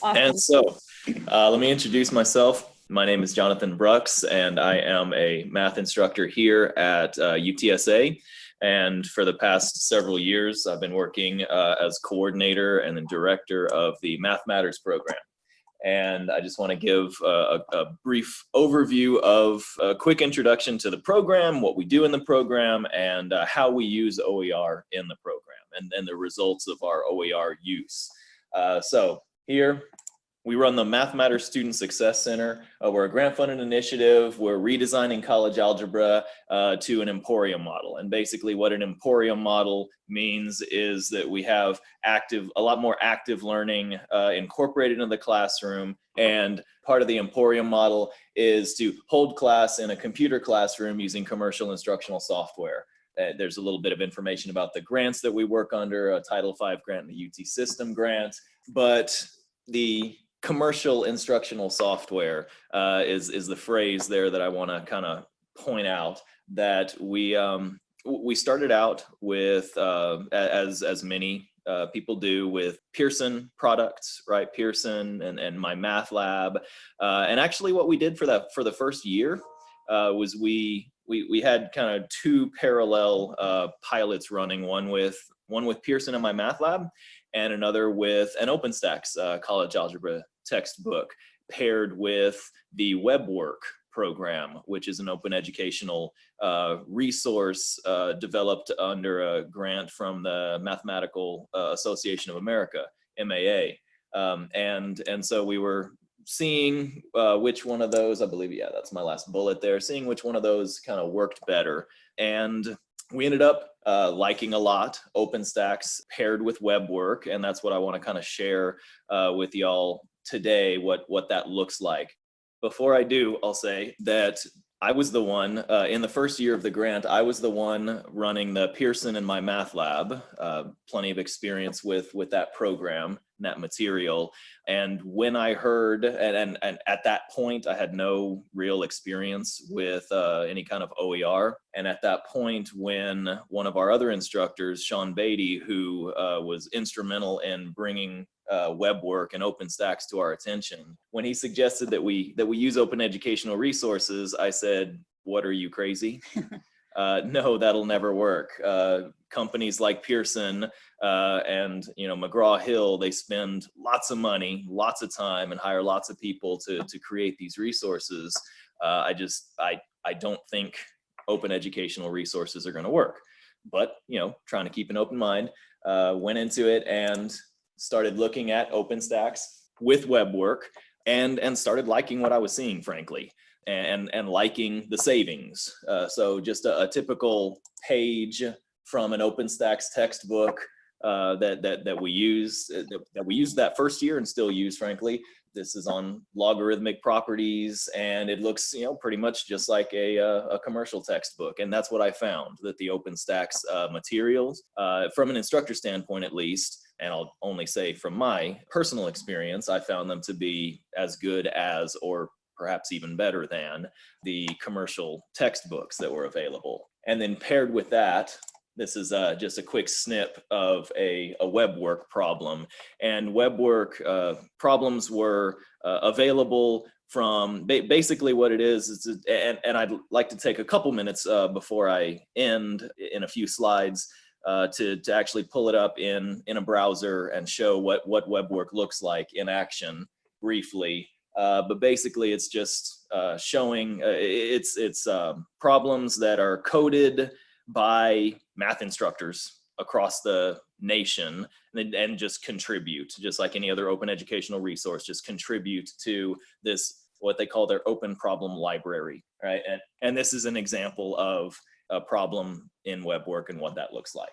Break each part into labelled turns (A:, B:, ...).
A: And
B: Awesome.
A: so, let me introduce myself. My name is Jonathan Brucks, and I am a math instructor here at UTSA. And for the past several years, I've been working as coordinator and then director of the Math Matters program. And I just want to give a brief overview of a quick introduction to the program, what we do in the program, and how we use OER in the program, and the results of our OER use. So here, we run the Math Matters Student Success Center. We're a grant-funded initiative. We're redesigning college algebra to an emporium model. And basically what an emporium model means is that we have a lot more active learning incorporated into the classroom. And part of the emporium model is to hold class in a computer classroom using commercial instructional software. There's a little bit of information about the grants that we work under, a Title V grant and the UT System grant. But the commercial instructional software is the phrase there that I want to kind of point out, that we started out with as many people do, with Pearson products, right? Pearson and my math lab, and actually what we did for the first year was we had kind of two parallel pilots running, one with Pearson and my math lab, and another with an OpenStax college algebra textbook, paired with the WeBWork program, which is an open educational resource developed under a grant from the Mathematical Association of America, MAA. And so we were seeing which one of those, I believe, yeah, that's my last bullet there, seeing which one of those kind of worked better. And we ended up liking a lot OpenStax paired with WeBWork, and that's what I want to kind of share with y'all today, what that looks like. Before I do, I'll say that I was the one, in the first year of the grant, I was the one running the Pearson and my math lab, plenty of experience with that program, that material. And when I heard, and at that point, I had no real experience with any kind of OER. And at that point, when one of our other instructors, Sean Beatty, who was instrumental in bringing WeBWork and OpenStax to our attention, when he suggested that we use open educational resources, I said, "What, are you crazy?" No, that'll never work. Companies like Pearson and McGraw-Hill, they spend lots of money, lots of time, and hire lots of people to create these resources. I don't think open educational resources are going to work. But trying to keep an open mind, went into it and started looking at OpenStax with WeBWork, and started liking what I was seeing, frankly. And liking the savings. So just a typical page from an OpenStax textbook that we used that first year and still use, frankly. This is on logarithmic properties, and it looks pretty much just like a commercial textbook. And that's what I found, that the OpenStax materials, from an instructor standpoint at least, and I'll only say from my personal experience, I found them to be as good as, or perhaps even better than, the commercial textbooks that were available. And then paired with that, this is just a quick snip of a WeBWork problem. And WeBWork problems were available from basically what it is, and I'd like to take a couple minutes before I end in a few slides to actually pull it up in a browser and show what WeBWork looks like in action briefly. But basically, it's just showing it's problems that are coded by math instructors across the nation, and just contribute, just like any other open educational resource, just contribute to this, what they call their open problem library, right? And this is an example of a problem in WeBWork and what that looks like.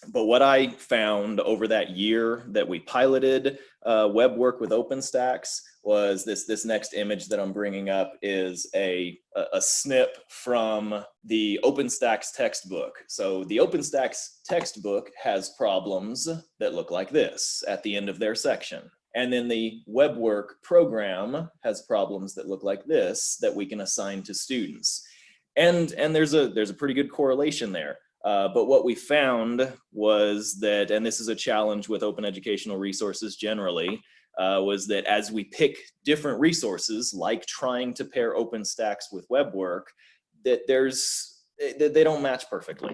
A: But what I found over that year that we piloted WeBWork with OpenStax was this next image that I'm bringing up is a snip from the OpenStax textbook. So the OpenStax textbook has problems that look like this at the end of their section. And then the WeBWork program has problems that look like this that we can assign to students. And there's a pretty good correlation there. But what we found was that, and this is a challenge with open educational resources generally, was that as we pick different resources, like trying to pair OpenStax with WeBWork, that they don't match perfectly.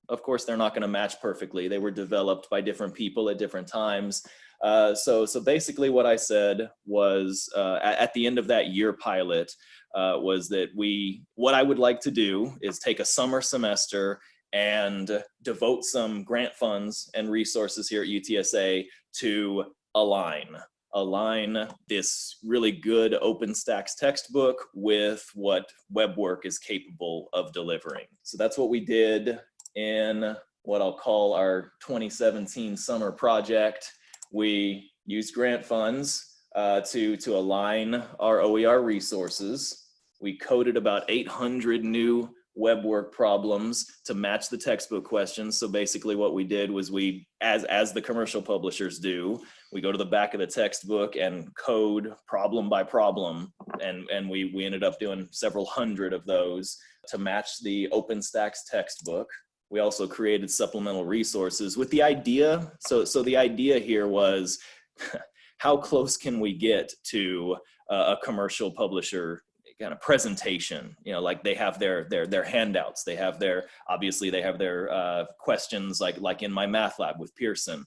A: Of course, they're not going to match perfectly. They were developed by different people at different times. So basically what I said was at the end of that year pilot was that what I would like to do is take a summer semester and devote some grant funds and resources here at UTSA to align this really good OpenStax textbook with what WeBWork is capable of delivering. So that's what we did in what I'll call our 2017 summer project. We used grant funds to align our OER resources. We coded about 800 new WeBWork problems to match the textbook questions. So basically what we did was as the commercial publishers do, we go to the back of the textbook and code problem by problem. And we ended up doing several hundred of those to match the OpenStax textbook. We also created supplemental resources with the idea. So the idea here was how close can we get to a commercial publisher kind of presentation, like they have their handouts, obviously they have their questions like in my math lab with Pearson.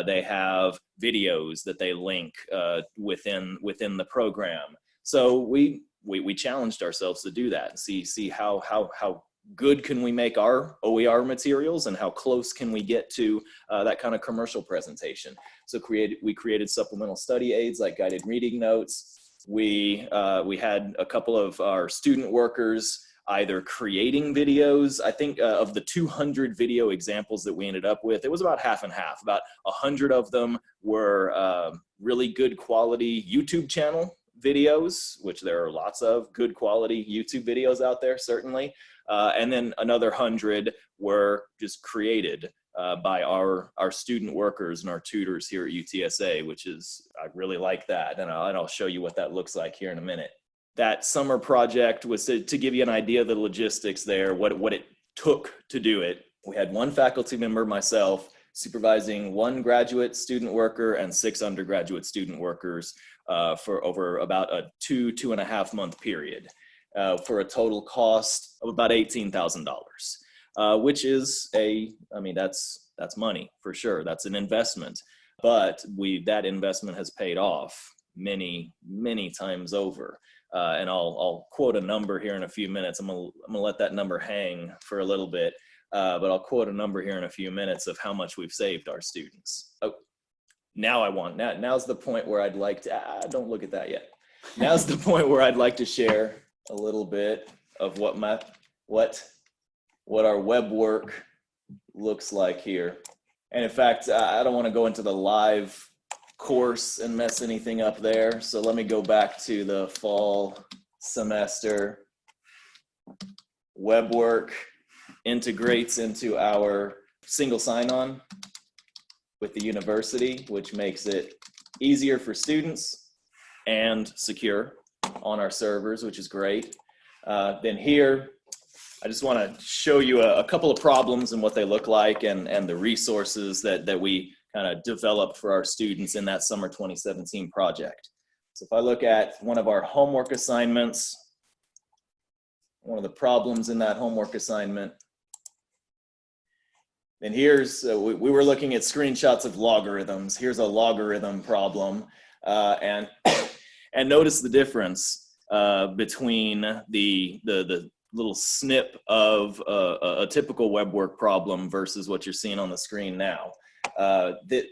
A: They have videos that they link within the program. So we challenged ourselves to do that and see how good can we make our OER materials and how close can we get to that kind of commercial presentation. So we created supplemental study aids like guided reading notes. We had a couple of our student workers either creating videos. I think of the 200 video examples that we ended up with, it was about half and half. About 100 of them were really good quality YouTube channel videos, which there are lots of good quality YouTube videos out there, certainly. And then another 100 were just created by our student workers and our tutors here at UTSA, which is, I really like that. And I'll show you what that looks like here in a minute. That summer project was to give you an idea of the logistics there, what it took to do it. We had one faculty member, myself, supervising one graduate student worker and 6 undergraduate student workers for over about a 2.5 month period for a total cost of about $18,000, which is that's money for sure. That's an investment, but that investment has paid off many times over. And I'll quote a number here in a few minutes. I'm gonna let that number hang for a little bit, but I'll quote a number here in a few minutes of how much we've saved our students. Oh, now's the point where I'd like to, don't look at that yet. Now's the point where I'd like to share a little bit of what our WeBWork looks like here. And in fact, I don't want to go into the live course and mess anything up there. So let me go back to the fall semester. WeBWork integrates into our single sign-on with the university, which makes it easier for students and secure on our servers, which is great. Then here, I just want to show you a couple of problems and what they look like and the resources that we kind of developed for our students in that summer 2017 project. So if I look at one of our homework assignments, one of the problems in that homework assignment, and here's, we were looking at screenshots of logarithms. Here's a logarithm problem, and notice the difference between the little snip of a typical WeBWork problem versus what you're seeing on the screen now. The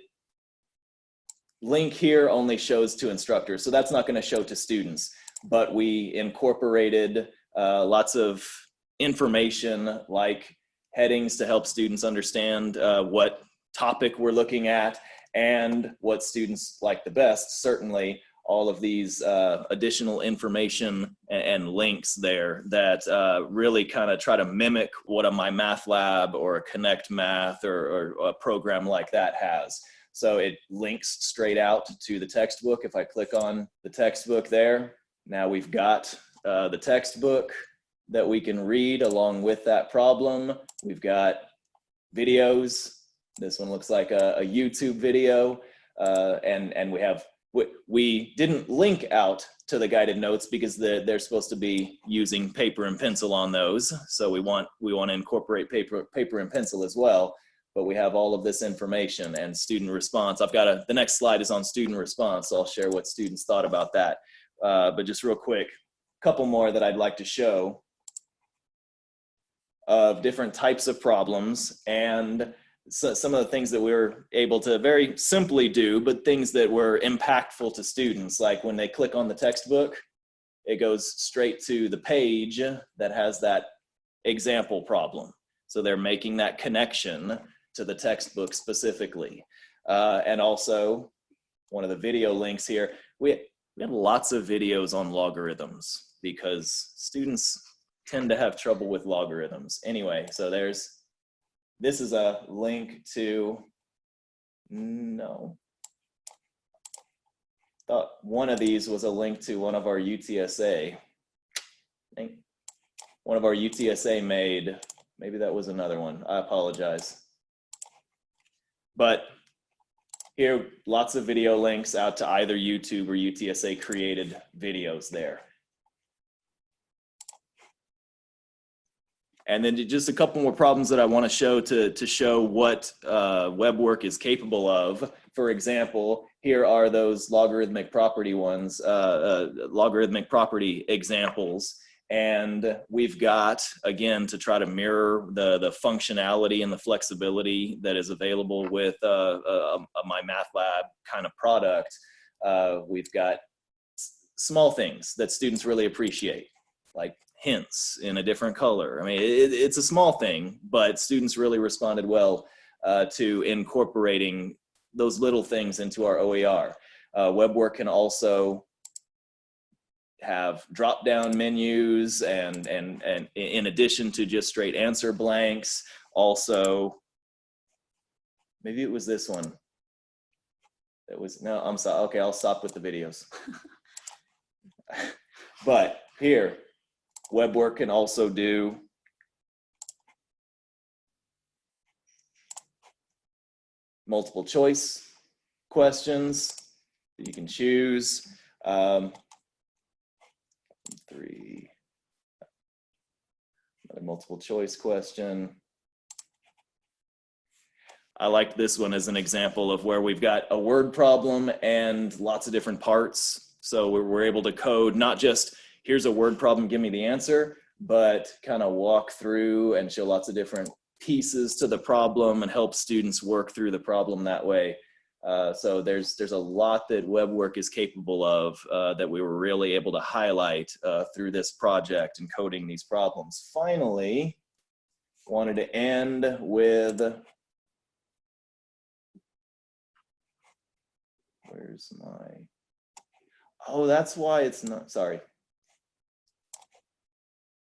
A: link here only shows to instructors, so that's not going to show to students, but we incorporated lots of information like headings to help students understand what topic we're looking at and what students like the best. Certainly all of these additional information and links there that really kind of try to mimic what a My Math Lab or a Connect Math or a program like that has. So it links straight out to the textbook. If I click on the textbook there, now we've got the textbook that we can read along with that problem. We've got videos. This one looks like a YouTube video, and we have we didn't link out to the guided notes because they're supposed to be using paper and pencil on those. So we want to incorporate paper and pencil as well. But we have all of this information and student response. The next slide is on student response. So I'll share what students thought about that. But just real quick, a couple more that I'd like to show of different types of problems, and so some of the things that we were able to very simply do, but things that were impactful to students. Like when they click on the textbook, it goes straight to the page that has that example problem. So they're making that connection to the textbook specifically. And also one of the video links here, we have lots of videos on logarithms because students tend to have trouble with logarithms. Anyway, so this is a link to, thought one of these was a link to one of our UTSA. I think one of our UTSA made, maybe that was another one. I apologize. But here, lots of video links out to either YouTube or UTSA created videos there. And then just a couple more problems that I want to show to show what WeBWork is capable of. For example, here are those logarithmic property ones, logarithmic property examples. And we've got, again, to try to mirror the functionality and the flexibility that is available with a MyMathLab kind of product. We've got small things that students really appreciate, like hints in a different color. I mean, it's a small thing, but students really responded well to incorporating those little things into our OER. WeBWork can also have drop-down menus and in addition to just straight answer blanks. Also, maybe it was this one. That was, no, I'm sorry. Okay, I'll stop with the videos. But here, WeBWork can also do multiple choice questions that you can choose. Another multiple choice question. I like this one as an example of where we've got a word problem and lots of different parts. So we're able to code not just here's a word problem, give me the answer, but kind of walk through and show lots of different pieces to the problem and help students work through the problem that way. So there's a lot that WeBWork is capable of that we were really able to highlight through this project and coding these problems. Finally, wanted to end with, where's my, oh, that's why it's not, sorry.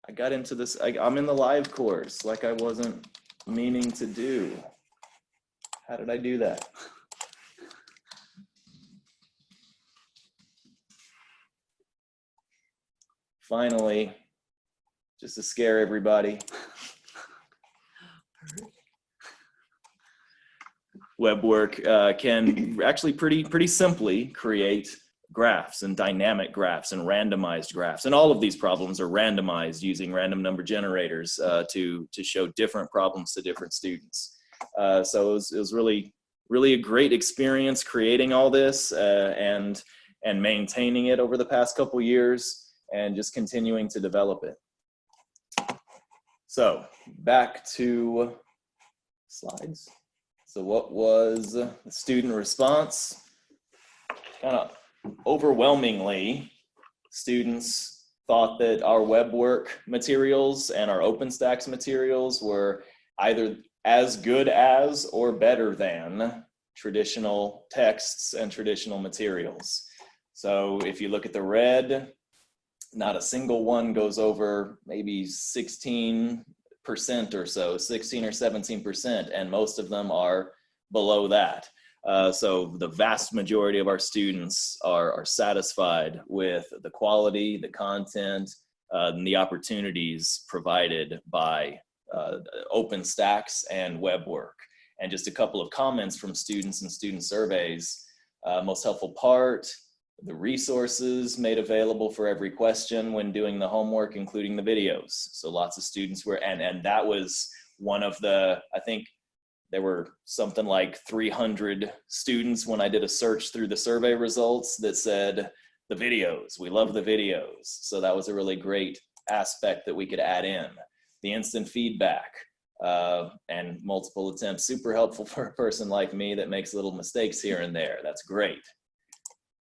A: I got into this, I'm in the live course like I wasn't meaning to do. How did I do that? Finally, just to scare everybody, WeBWork can actually pretty simply create graphs and dynamic graphs and randomized graphs. And all of these problems are randomized using random number generators to show different problems to different students. So it was really a great experience creating all this and maintaining it over the past couple years and just continuing to develop it. So back to slides. So what was the student response? Kind of overwhelmingly, students thought that our WeBWork materials and our OpenStax materials were either as good as or better than traditional texts and traditional materials. So if you look at the red, not a single one goes over maybe 16% or so, 16 or 17%, and most of them are below that. So the vast majority of our students are satisfied with the quality, the content, and the opportunities provided by OpenStax and WeBWork. And just a couple of comments from students and student surveys. Most helpful part, the resources made available for every question when doing the homework, including the videos. So lots of students were, and that was one of the, I think there were something like 300 students when I did a search through the survey results that said the videos, we love the videos. So that was a really great aspect that we could add in. The instant feedback and multiple attempts, super helpful for a person like me that makes little mistakes here and there. That's great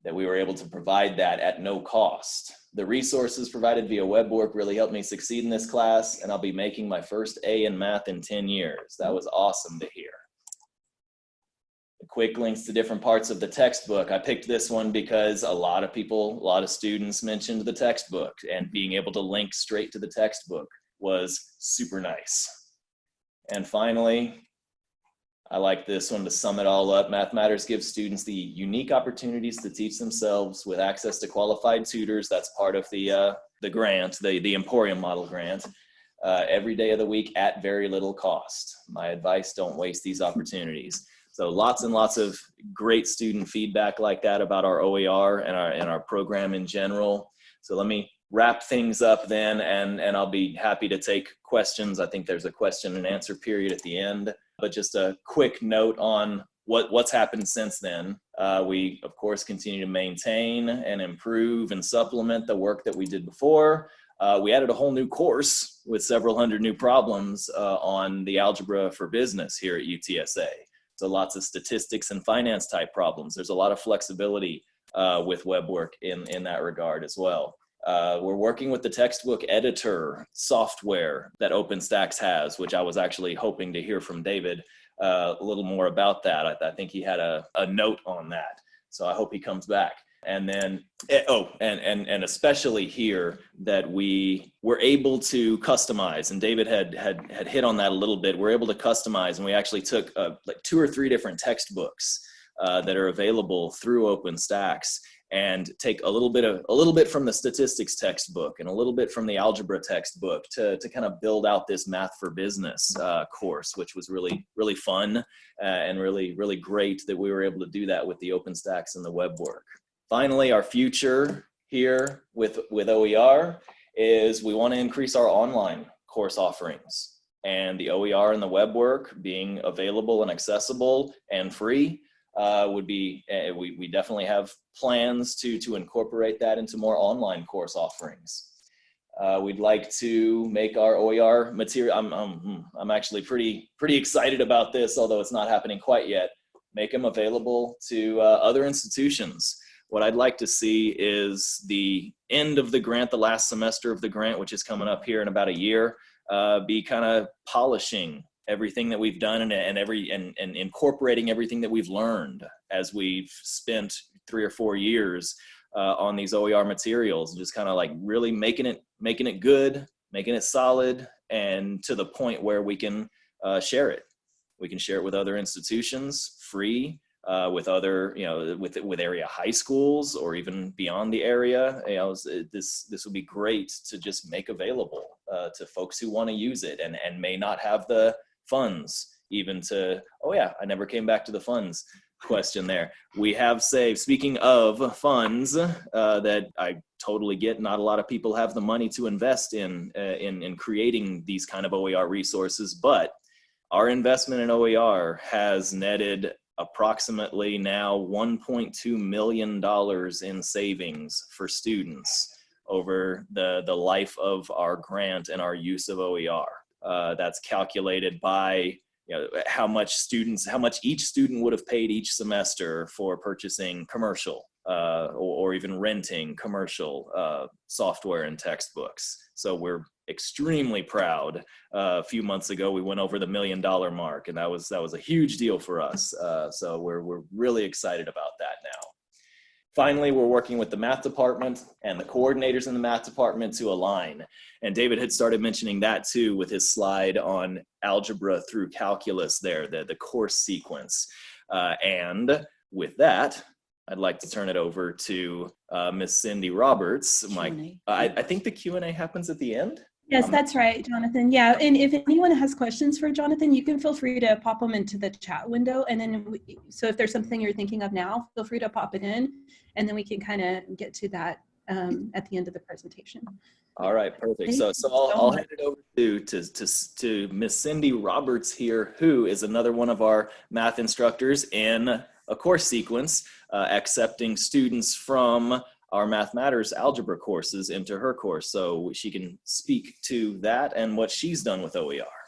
A: that we were able to provide that at no cost. The resources provided via WeBWork really helped me succeed in this class, and I'll be making my first A in math in 10 years. That was awesome to hear. The quick links to different parts of the textbook. I picked this one because a lot of students mentioned the textbook, and being able to link straight to the textbook was super nice. And finally, I like this one to sum it all up. Math Matters gives students the unique opportunities to teach themselves with access to qualified tutors. That's part of the grant, the Emporium Model grant, every day of the week at very little cost. My advice, don't waste these opportunities. So lots and lots of great student feedback like that about our OER and our program in general. So let me wrap things up then, and I'll be happy to take questions. I think there's a question and answer period at the end. But just a quick note on what's happened since then. We, of course, continue to maintain and improve and supplement the work that we did before. We added a whole new course with several hundred new problems on the algebra for business here at UTSA. So lots of statistics and finance type problems. There's a lot of flexibility with WeBWork in that regard as well. We're working with the textbook editor software that OpenStax has, which I was actually hoping to hear from David a little more about that. I think he had a note on that. So I hope he comes back. And then, and especially here that we were able to customize, and David had hit on that a little bit. We're able to customize, and we actually took like 2 or 3 different textbooks that are available through OpenStax, and take a little bit from the statistics textbook and a little bit from the algebra textbook to kind of build out this math for business course, which was really, really fun and really, really great that we were able to do that with the OpenStax and the WeBWork. Finally, our future here with OER is we want to increase our online course offerings, and the OER and the WeBWork being available and accessible and free would be, we definitely have plans to incorporate that into more online course offerings. We'd like to make our OER material, I'm actually pretty excited about this, although it's not happening quite yet, make them available to other institutions. What I'd like to see is the end of the grant, the last semester of the grant, which is coming up here in about a year, be kind of polishing everything that we've done and incorporating everything that we've learned as we've spent 3 or 4 years on these OER materials, and just kind of like really making it good, making it solid, and to the point where we can share it. We can share it with other institutions free, with other, with area high schools or even beyond the area. This would be great to just make available to folks who want to use it and may not have the funds even to, I never came back to the funds question there. We have saved, speaking of funds, that I totally get, not a lot of people have the money to invest in creating these kind of OER resources, but our investment in OER has netted approximately now $1.2 million in savings for students over the life of our grant and our use of OER. That's calculated by how much each student would have paid each semester for purchasing commercial or even renting commercial software and textbooks. So we're extremely proud. A few months ago, we went over the $1 million mark, and that was a huge deal for us. So we're really excited about that now. Finally, we're working with the math department and the coordinators in the math department to align. And David had started mentioning that too with his slide on algebra through calculus there, the course sequence. And with that, I'd like to turn it over to Miss Cindy Roberts. I think the Q&A happens at the end.
B: Yes, that's right, Jonathan. Yeah, and if anyone has questions for Jonathan, you can feel free to pop them into the chat window. And then, so if there's something you're thinking of now, feel free to pop it in, and then we can kind of get to that at the end of the presentation.
A: All right, perfect. So I'll hand it over to Miss Cindy Roberts here, who is another one of our math instructors in a course sequence, accepting students from our Math Matters algebra courses into her course. So she can speak to that and what she's done with OER.